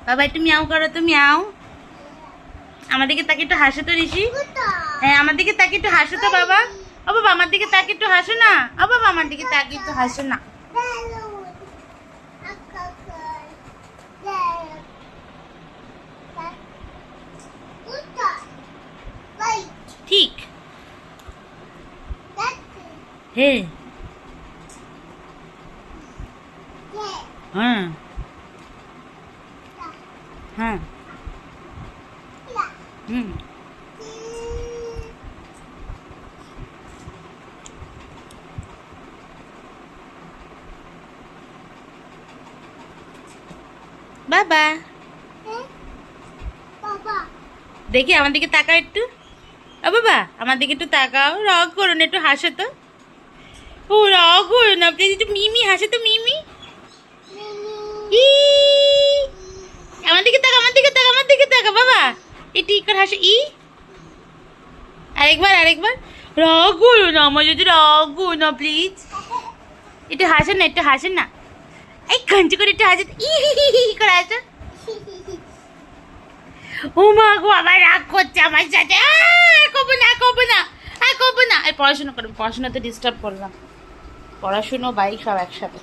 বাবা একটু মিয়াও করো তো, মিয়াও। আমার দিকে তাকে একটু হাসো তো ঋষি। হ্যাঁ আমার দিকে তাকে একটু হাসো তো বাবা। ও বাবা আমার দিকে তাকে একটু হাসো না। ও বাবা আমার দিকে তাকে একটু হাসো না। ঠিক। হ্যাঁ হ্যাঁ হ্যাঁ হুম। বাবা দেখি আমার দিকে তাকাও একটু। ও বাবা আমার দিকে একটু তাকাও, রাগ করো না, একটু হাসো তো। ও রাগ করো না প্লিজ, একটু মিমি হাসো তো, মিমি। ই আমার দিকে তাকা, আমার দিকে তাকা, আমার দিকে তাকা বাবা। একটু ই করে হাসো, ই। আরেকবার আরেকবার। রাগ করো না আমার, যদি রাগ করো না প্লিজ। একটু হাসেন না, একটু হাসেন না। এই কাঞ্চি করে একটু হাসেন, ই করে হাসো। ও মা গো আবার রাগ করছে আমার সাথে। করবো না করবো না, আর করবো না। এই পড়াশোনা করবো, পড়াশোনাতে ডিস্টার্ব করলাম। পড়াশুনো বাইক সব একসাথে।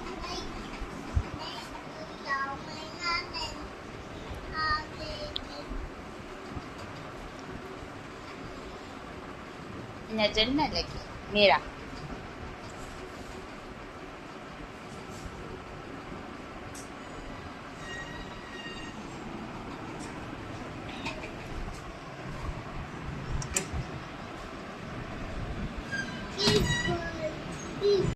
नजर न लगे मेरा।